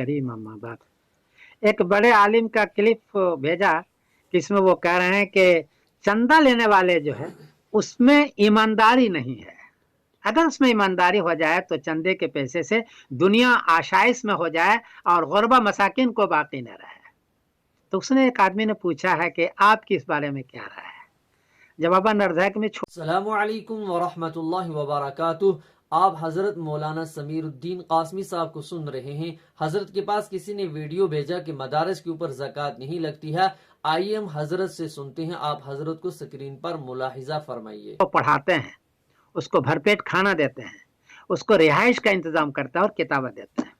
करीम अम्मा बाद। एक बड़े आलिम का क्लिप भेजा जिसमें वो कह रहे हैं कि चंदा लेने वाले जो है उसमें ईमानदारी नहीं है। अगर उसमें ईमानदारी हो जाए तो चंदे के पैसे से दुनिया आशाइश में हो जाए और गुरबा मसाकिन को बाकी न रहे। तो उसने एक आदमी ने पूछा है कि आपकी इस बारे में क्या राय है? जवाबन अर्ज़ है कि मैं अस्सलामु अलैकुम व रहमतुल्लाहि व बरकातुहू। आप हजरत मौलाना समीरुद्दीन कासमी साहब को सुन रहे हैं। हजरत के पास किसी ने वीडियो भेजा कि मदारस के ऊपर ज़कात नहीं लगती है। आइए हम हजरत से सुनते हैं। आप हजरत को स्क्रीन पर मुलाहिजा फरमाइए। पढ़ाते हैं, उसको भरपेट खाना देते हैं, उसको रिहाइश का इंतजाम करते हैं और किताबें देते हैं,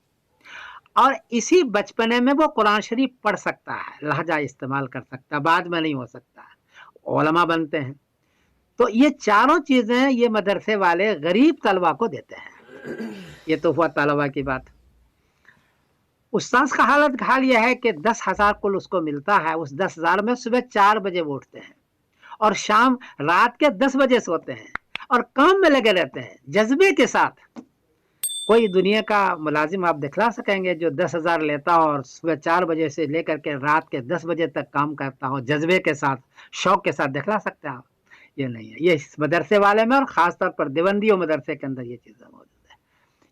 और इसी बचपने में वो कुरान शरीफ पढ़ सकता है, लहजा इस्तेमाल कर सकता है, बाद में नहीं हो सकता, उलमा बनते हैं। तो ये चारों चीजें ये मदरसे वाले गरीब तलबा को देते हैं। ये तो हुआ तलबा की बात। उस्ताद का हाल यह है कि 10,000 कुल उसको मिलता है। उस 10,000 में सुबह 4 बजे वो उठते हैं और शाम रात के 10 बजे सोते हैं और काम में लगे रहते हैं जज्बे के साथ। कोई दुनिया का मुलाजिम आप दिखला सकेंगे जो 10,000 लेता हो और सुबह 4 बजे से लेकर के रात के 10 बजे तक काम करता हो जज्बे के साथ, शौक के साथ? दिखला सकते हैं आप? ये नहीं है। ये इस मदरसे वाले में और खास तौर पर देवबंदियों मदरसे के अंदर ये चीजें मौजूद है।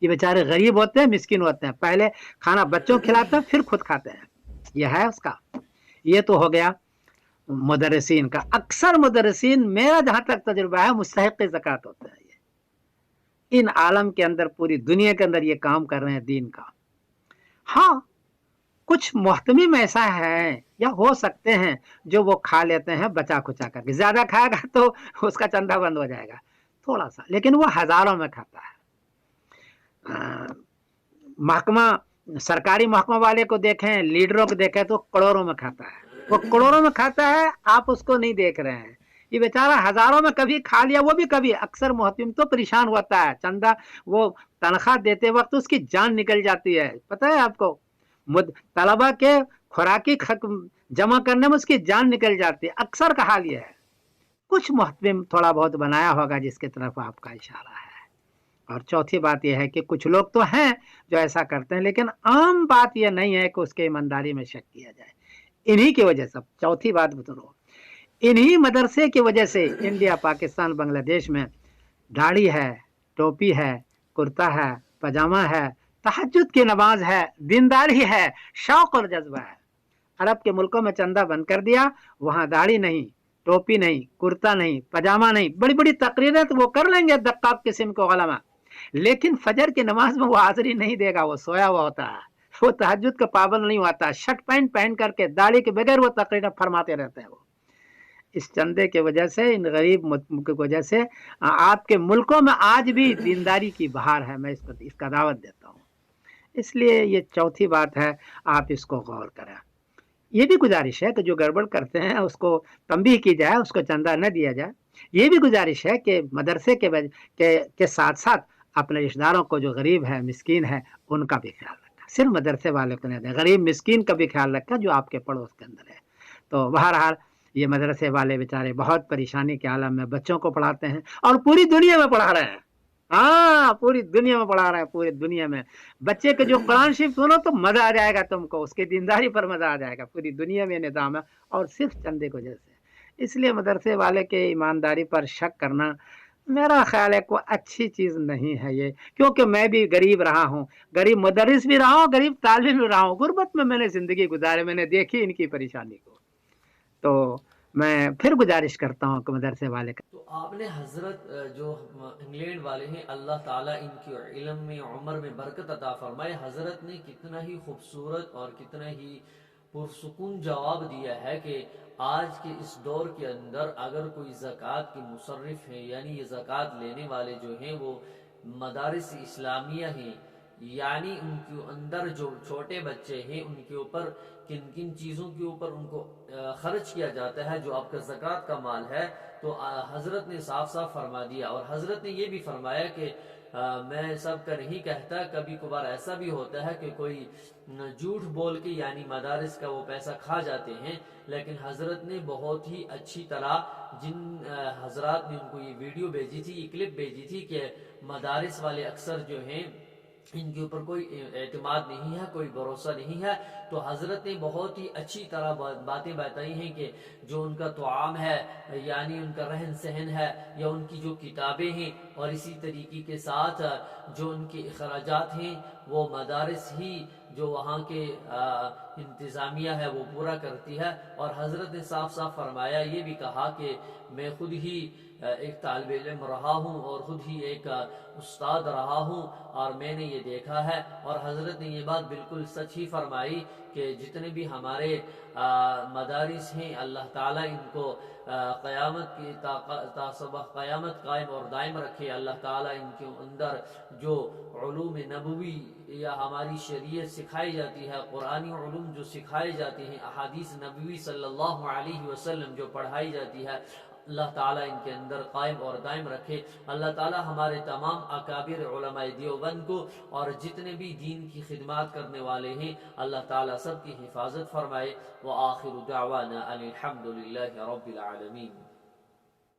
ये बेचारे गरीब होते हैं, मिस्किन होते हैं, पहले खाना बच्चों खिलाते हैं फिर खुद खाते हैं। यह है उसका। ये तो हो गया मुदर्रिसीन का। अक्सर मुदर्रिसीन, मेरा जहां तक तजुर्बा है, मुस्तहिक ज़कात होते हैं। ये इन आलम के अंदर, पूरी दुनिया के अंदर ये काम कर रहे हैं दीन का। हाँ, कुछ मोहतमिम ऐसा है या हो सकते हैं जो वो खा लेते हैं बचा खुचा करके। ज्यादा खाएगा तो उसका चंदा बंद हो जाएगा थोड़ा सा, लेकिन वो हजारों में खाता है। महकमा, सरकारी महकमा वाले को देखें, लीडरों को देखें तो करोड़ों में खाता है। वो करोड़ों में खाता है, आप उसको नहीं देख रहे हैं। ये बेचारा हजारों में कभी खा लिया, वो भी कभी। अक्सर मुहतिम तो परेशान होता है, चंदा वो तनख्वाह देते वक्त उसकी जान निकल जाती है। पता है आपको, तलबा के खुराकी जमा करने में उसकी जान निकल जाती है। अक्सर का हाल यह है। कुछ मुहतिम थोड़ा बहुत बनाया होगा जिसकी तरफ आपका इशारा है। और चौथी बात यह है कि कुछ लोग तो हैं जो ऐसा करते हैं, लेकिन आम बात यह नहीं है कि उसके ईमानदारी में शक किया जाए। इन्हीं की वजह से, चौथी बात बतरो, इन्हीं मदरसे की वजह से इंडिया, पाकिस्तान, बांग्लादेश में दाढ़ी है, टोपी है, कुर्ता है, पजामा है, तहज्जुद की नमाज है, दीनदारी है, शौक और जज्बा है। अरब के मुल्कों में चंदा बंद कर दिया, वहां दाढ़ी नहीं, टोपी नहीं, कुर्ता नहीं, पजामा नहीं। बड़ी बड़ी तकरीरें तो वो कर लेंगे दक्काक किस्म को उलमा, लेकिन फजर की नमाज में वो हाजिरी नहीं देगा। वो सोया हुआ होता है, वो तहज्जुद का पाबंद नहीं होता। शर्ट पैंट पहन करके दाढ़ी के बगैर वो तकरीरें फरमाते रहते हैं। वो इस चंदे के वजह से, इन गरीब की वजह से आपके मुल्कों में आज भी दीनदारी की बहार है। मैं इसका दावत देता हूँ। इसलिए ये चौथी बात है, आप इसको गौर करें। ये भी गुजारिश है कि जो गड़बड़ करते हैं उसको तंबीह की जाए, उसको चंदा न दिया जाए। ये भी गुजारिश है कि मदरसे के साथ साथ अपने रिश्तेदारों को, जो गरीब है, मिस्कीन है, उनका भी ख्याल रखा। सिर्फ मदरसे वाले को नहीं, गरीब मिस्कीन का भी ख्याल रखा जो आपके पड़ोस के अंदर है। तो बहरहाल ये मदरसे वाले बेचारे बहुत परेशानी के आलम में बच्चों को पढ़ाते हैं और पूरी दुनिया में पढ़ा रहे हैं। हाँ, पूरी दुनिया में पढ़ा रहे हैं। पूरी दुनिया में बच्चे के जो कुरान शरीफ सुनो तो मजा आ जाएगा तुमको, उसकी दीनदारी पर मजा आ जाएगा। पूरी दुनिया में निज़ाम है और सिर्फ चंदे को जैसे। इसलिए मदरसे वाले के ईमानदारी पर शक करना मेरा ख्याल है कोई अच्छी चीज नहीं है ये। क्योंकि मैं भी गरीब रहा हूँ, गरीब मुदर्रिस भी रहा हूँ, गरीब तालिब भी रहा हूँ। गुर्बत में मैंने जिंदगी गुजारी, मैंने देखी इनकी परेशानी को। तो मैं फिर गुजारिश करता हूँ कि मदरसे वाले का। तो आपने हजरत जो इंग्लैंड वाले हैं, अल्लाह ताला इनकी इल्म में, उम्र में बरकत अता फरमाए, हजरत ने कितना ही खूबसूरत और कितना ही पुरसुकून जवाब दिया है कि आज के इस दौर के अंदर अगर कोई ज़कात के मुसर्रिफ है, यानी ये ज़कात लेने वाले जो हैं वो मदारिस इस्लामिया हैं, यानी उनके अंदर जो छोटे बच्चे हैं उनके ऊपर किन किन चीज़ों के ऊपर उनको खर्च किया जाता है जो आपका ज़कात का माल है, तो हजरत ने साफ साफ फरमा दिया। और हजरत ने ये भी फरमाया कि मैं सब का नहीं कहता, कभी कभार ऐसा भी होता है कि कोई झूठ बोल के यानी मदारिस का वो पैसा खा जाते हैं, लेकिन हजरत ने बहुत ही अच्छी तरह जिन हजरात ने उनको ये वीडियो भेजी थी, ये क्लिप भेजी थी कि मदारिस वाले अक्सर जो हैं ان کے اوپر کوئی اعتماد نہیں ہے، کوئی بھروسہ نہیں ہے. تو حضرت نے بہت ہی اچھی طرح باتیں بتائی ہیں کہ جو ان کا طعام ہے، یعنی ان کا رہن سہن ہے، یا ان کی جو کتابیں ہیں، اور اسی طریقے کے ساتھ جو ان کے اخراجات ہیں، وہ مدارس ہی جو وہاں کے انتظامیہ ہے وہ پورا کرتی ہے. اور حضرت نے صاف صاف فرمایا، یہ بھی کہا کہ میں خود ہی ایک طالب علم رہا ہوں اور خود ہی ایک استاد رہا ہوں، اور میں نے یہ دیکھا ہے. اور حضرت نے یہ بات بالکل سچ ہی فرمائی کہ جتنے بھی ہمارے مدارس ہیں، اللہ تعالیٰ ان کو قیامت کی قیامت قائم اور دائم رکھے. اللہ تعالیٰ ان کے اندر جو علوم نبوی یا ہماری شریعت سکھائی جاتی ہے، قرآنی علوم جو سکھائے جاتے ہیں، احادیث نبوی صلی اللہ علیہ وسلم جو پڑھائی جاتی ہے، اللہ تعالیٰ ان کے اندر قائم اور دائم رکھے. اللہ تعالیٰ ہمارے تمام اکابر علماء دیوبند کو اور جتنے بھی دین کی خدمات کرنے والے ہیں، اللہ تعالیٰ سب کی حفاظت فرمائے. وآخر دعوانا ان الحمد للہ رب العالمین.